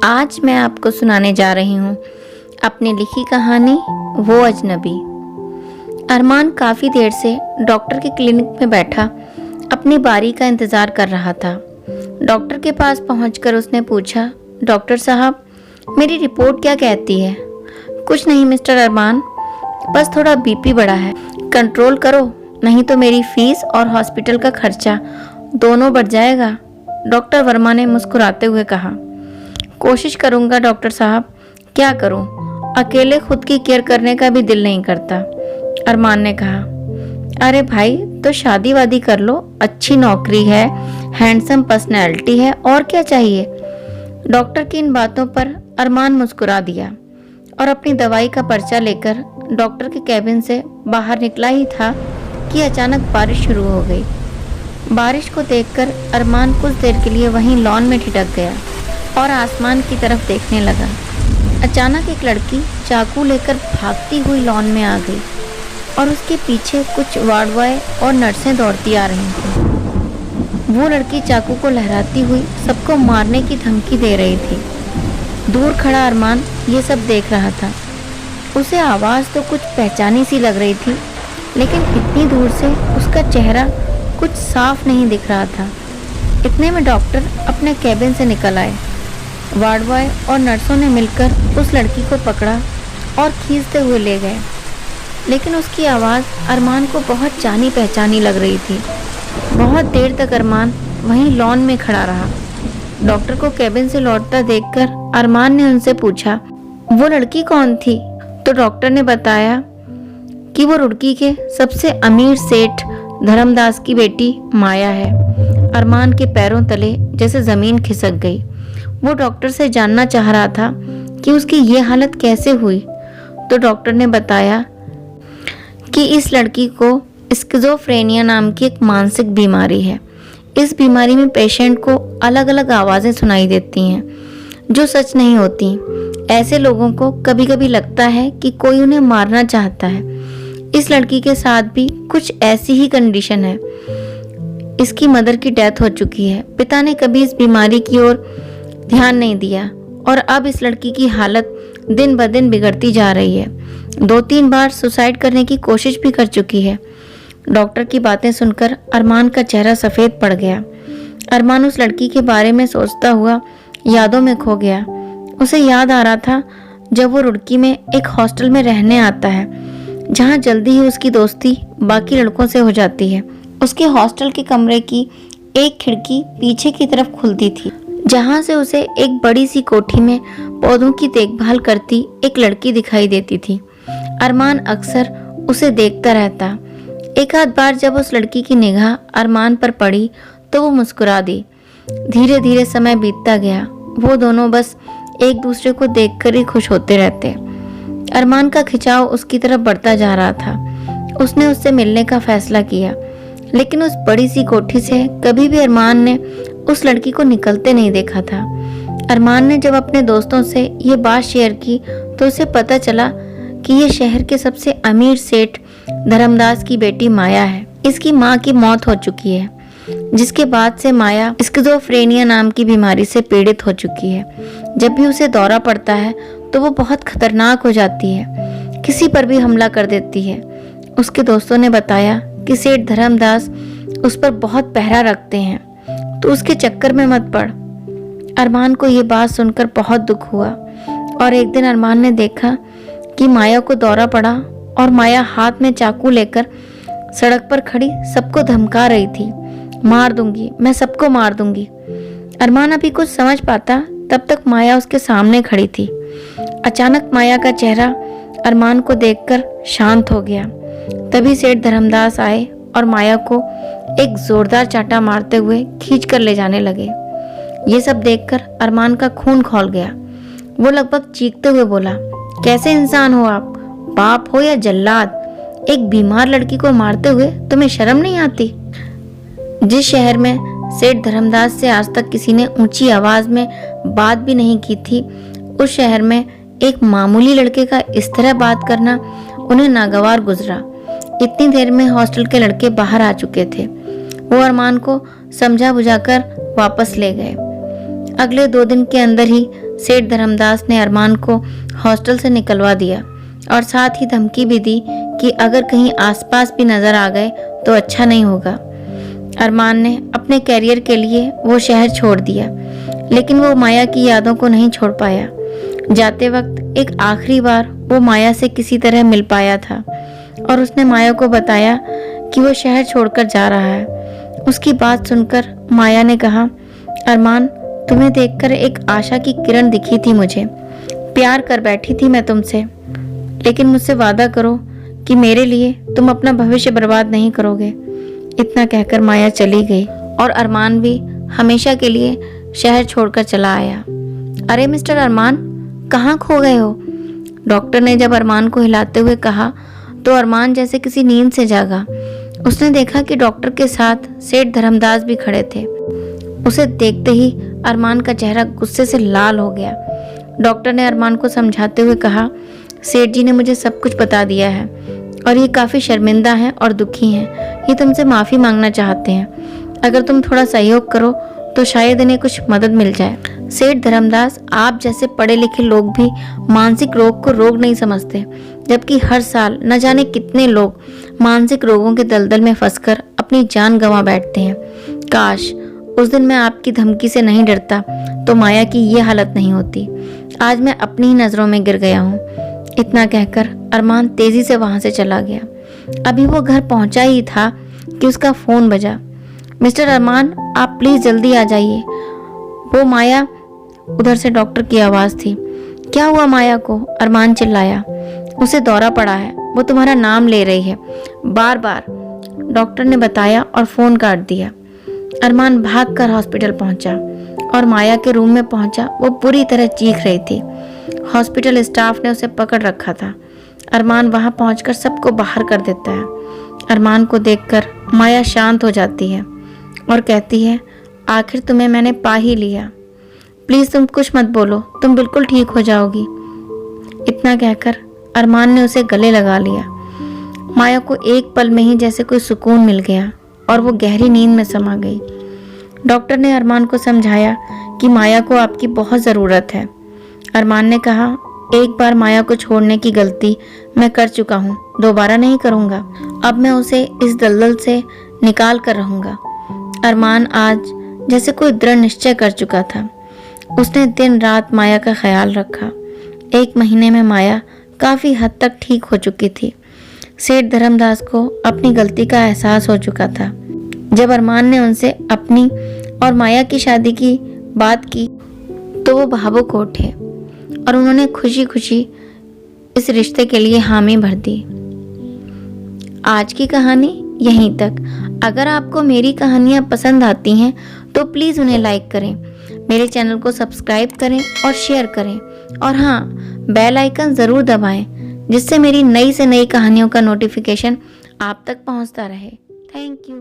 आज मैं आपको सुनाने जा रही हूँ अपनी लिखी कहानी वो अजनबी। अरमान काफ़ी देर से डॉक्टर के क्लिनिक में बैठा अपनी बारी का इंतज़ार कर रहा था। डॉक्टर के पास पहुंचकर उसने पूछा, डॉक्टर साहब मेरी रिपोर्ट क्या कहती है? कुछ नहीं मिस्टर अरमान, बस थोड़ा बीपी बढ़ा है, कंट्रोल करो नहीं तो मेरी फीस और हॉस्पिटल का खर्चा दोनों बढ़ जाएगा, डॉक्टर वर्मा ने मुस्कुराते हुए कहा। कोशिश करूंगा डॉक्टर साहब, क्या करूं, अकेले खुद की केयर करने का भी दिल नहीं करता, अरमान ने कहा। अरे भाई तो शादी वादी कर लो, अच्छी नौकरी है, हैंडसम पर्सनैलिटी है, और क्या चाहिए। डॉक्टर की इन बातों पर अरमान मुस्कुरा दिया और अपनी दवाई का पर्चा लेकर डॉक्टर के कैबिन से बाहर निकला ही था कि अचानक बारिश शुरू हो गई। बारिश को देखकर अरमान कुछ देर के लिए वहीं लॉन में ठिठक गया और आसमान की तरफ देखने लगा। अचानक एक लड़की चाकू लेकर भागती हुई लॉन में आ गई और उसके पीछे कुछ वार्ड बॉय और नर्सें दौड़ती आ रही थीं। वो लड़की चाकू को लहराती हुई सबको मारने की धमकी दे रही थी। दूर खड़ा अरमान ये सब देख रहा था। उसे आवाज़ तो कुछ पहचानी सी लग रही थी, लेकिन इतनी दूर से उसका चेहरा कुछ साफ नहीं दिख रहा था। इतने में डॉक्टर अपने कैबिन से निकल आए। वार्ड बॉय और नर्सों ने मिलकर उस लड़की को पकड़ा और खींचते हुए ले गए, लेकिन उसकी आवाज़ अरमान को बहुत जानी पहचानी लग रही थी। बहुत देर तक अरमान वहीं लॉन में खड़ा रहा। डॉक्टर को कैबिन से लौटता देखकर अरमान ने उनसे पूछा, वो लड़की कौन थी? तो डॉक्टर ने बताया कि वो रुड़की के सबसे अमीर सेठ धर्मदास की बेटी माया है। अरमान के पैरों तले जैसे ज़मीन खिसक गई। वो डॉक्टर से जानना चाह रहा था कि उसकी ये हालत कैसे हुई। तो डॉक्टर ने बताया कि इस लड़की को स्किज़ोफ्रेनिया नाम की एक मानसिक बीमारी है। इस बीमारी में पेशेंट को अलग अलग आवाज़ें सुनाई देती हैं जो सच नहीं होती। ऐसे लोगों को कभी कभी लगता है कि कोई उन्हें मारना चाहता है। इस लड़की के साथ भी कुछ ऐसी ही कंडीशन है। इसकी मदर की डेथ हो चुकी है। पिता ने कभी इस बीमारी की ओर ध्यान नहीं दिया और अब इस लड़की की हालत दिन ब दिन बिगड़ती जा रही है। 2-3 बार सुसाइड करने की कोशिश भी कर चुकी है। डॉक्टर की बातें सुनकर अरमान का चेहरा सफ़ेद पड़ गया। अरमान उस लड़की के बारे में सोचता हुआ यादों में खो गया। उसे याद आ रहा था जब वो रुड़की में एक हॉस्टल में रहने आता है, जहाँ जल्दी ही उसकी दोस्ती बाकी लड़कों से हो जाती है। उसके हॉस्टल के कमरे की एक खिड़की पीछे की तरफ खुलती थी, जहाँ से उसे एक बड़ी सी कोठी में पौधों की देखभाल करती एक लड़की दिखाई देती थी। अरमान अक्सर उसे देखता रहता। एक आध बार जब उस लड़की की निगाह अरमान पर पड़ी तो वो मुस्कुरा दी। धीरे धीरे समय बीतता गया। वो दोनों बस एक दूसरे को देखकर ही खुश होते रहते। अरमान का खिंचाव उसकी तरफ बढ़ता जा रहा था। उसने उससे मिलने का फैसला किया, लेकिन उस बड़ी सी कोठी से कभी भी अरमान ने उस लड़की को निकलते नहीं देखा था। अरमान ने जब अपने दोस्तों से ये बात शेयर की तो उसे पता चला कि ये शहर के सबसे अमीर सेठ धर्मदास की बेटी माया है। इसकी माँ की मौत हो चुकी है, जिसके बाद से माया स्किज़ोफ्रेनिया नाम की बीमारी से पीड़ित हो चुकी है। जब भी उसे दौरा पड़ता है तो वो बहुत खतरनाक हो जाती है, किसी पर भी हमला कर देती है। उसके दोस्तों ने बताया कि सेठ धर्मदास उस पर बहुत पहरा रखते हैं, तो उसके चक्कर में मत पड़। अरमान को ये बात सुनकर बहुत दुख हुआ और एक दिन अरमान ने देखा कि माया को दौरा पड़ा और माया हाथ में चाकू लेकर सड़क पर खड़ी सबको धमका रही थी, मार दूंगी, मैं सबको मार दूंगी। अरमान अभी कुछ समझ पाता तब तक माया उसके सामने खड़ी थी। अचानक माया का चेहरा अरमान को देखकर शांत हो गया। तभी सेठ धर्मदास आए और माया को एक जोरदार चांटा मारते हुए खींच कर ले जाने लगे। ये सब देखकर अरमान का खून खौल गया। वो लगभग चीखते हुए बोला, कैसे इंसान हो आप? बाप हो या जल्लाद? एक बीमार लड़की को मारते हुए तुम्हें शर्म नहीं आती? जिस शहर में सेठ धर्मदास से आज तक किसी ने ऊंची आवाज में बात भी नहीं की थी, उस शहर में एक मामूली लड़के का इस तरह बात करना उन्हें नागवार गुजरा। इतनी देर में हॉस्टल के लड़के बाहर आ चुके थे। वो अरमान को समझा बुझाकर वापस ले गए। अगले 2 दिन के अंदर ही सेठ धर्मदास ने अरमान को हॉस्टल से निकलवा दिया और साथ ही धमकी भी दी कि अगर कहीं आसपास भी नजर आ गए तो अच्छा नहीं होगा। अरमान ने अपने कैरियर के लिए वो शहर छोड़ दिया, लेकिन वो माया की यादों को नहीं छोड़ पाया। जाते वक्त एक आखिरी बार वो माया से किसी तरह मिल पाया था और उसने माया को बताया कि वो शहर छोड़कर जा रहा है। उसकी बात सुनकर माया ने कहा, अरमान, तुम्हें देखकर एक आशा की किरण दिखी थी मुझे। प्यार कर बैठी थी मैं तुमसे, लेकिन मुझसे वादा करो कि मेरे लिए तुम अपना भविष्य बर्बाद नहीं करोगे। इतना कहकर माया चली गई और अरमान भी हमेशा के लिए शहर छोड़कर चला आया। अरे मिस्टर अरमान, कहाँ खो गए हो? डॉक्टर ने जब अरमान को हिलाते हुए कहा तो अरमान जैसे किसी नींद से जागा। उसने देखा कि डॉक्टर के साथ सेठ धर्मदास भी खड़े थे। उसे देखते ही अरमान का चेहरा गुस्से से लाल हो गया। डॉक्टर ने अरमान को समझाते हुए कहा, सेठ जी ने मुझे सब कुछ बता दिया है और ये काफ़ी शर्मिंदा हैं और दुखी हैं। ये तुमसे माफ़ी मांगना चाहते हैं। अगर तुम थोड़ा सहयोग करो तो शायद इन्हें कुछ मदद मिल जाए। सेठ धर्मदास, आप जैसे पढ़े लिखे लोग भी मानसिक रोग को रोग नहीं समझते, जबकि हर साल न जाने कितने लोग मानसिक रोगों के दलदल में फंसकर अपनी जान गंवा बैठते हैं। काश उस दिन मैं आपकी धमकी से नहीं डरता तो माया की ये हालत नहीं होती। आज मैं अपनी ही नज़रों में गिर गया हूँ। इतना कहकर अरमान तेजी से वहां से चला गया। अभी वो घर पहुंचा ही था कि उसका फोन बजा। मिस्टर अरमान, आप प्लीज जल्दी आ जाइए। वो माया, उधर से डॉक्टर की आवाज थी। क्या हुआ माया को? अरमान चिल्लाया। उसे दौरा पड़ा है, वो तुम्हारा नाम ले रही है बार बार, डॉक्टर ने बताया और फोन काट दिया। अरमान भागकर हॉस्पिटल पहुंचा और माया के रूम में पहुंचा। वो पूरी तरह चीख रही थी। हॉस्पिटल स्टाफ ने उसे पकड़ रखा था। अरमान वहां पहुंचकर सबको बाहर कर देता है। अरमान को देखकर माया शांत हो जाती है और कहती है, आखिर तुम्हें मैंने पा ही लिया। प्लीज तुम कुछ मत बोलो, तुम बिल्कुल ठीक हो जाओगी। इतना कहकर अरमान ने उसे गले लगा लिया। माया को एक पल में ही जैसे कोई सुकून मिल गया और वो गहरी नींद में समा गई। डॉक्टर ने अरमान को समझाया कि माया को आपकी बहुत ज़रूरत है। अरमान ने कहा, एक बार माया को छोड़ने की गलती मैं कर चुका हूँ, दोबारा नहीं करूँगा। अब मैं उसे इस दलदल से निकाल कर रहूँगा। अरमान आज जैसे कोई दृढ़ निश्चय कर चुका था। उसने दिन रात माया का ख्याल रखा। 1 महीने में माया काफ़ी हद तक ठीक हो चुकी थी। सेठ धर्मदास को अपनी गलती का एहसास हो चुका था। जब अरमान ने उनसे अपनी और माया की शादी की बात की तो वो भावुक उठे और उन्होंने खुशी खुशी इस रिश्ते के लिए हामी भर दी। आज की कहानी यहीं तक। अगर आपको मेरी कहानियाँ पसंद आती हैं तो प्लीज़ उन्हें लाइक करें, मेरे चैनल को सब्सक्राइब करें और शेयर करें, और हाँ, बेल आइकन ज़रूर दबाएं जिससे मेरी नई से नई कहानियों का नोटिफिकेशन आप तक पहुंचता रहे। Thank you.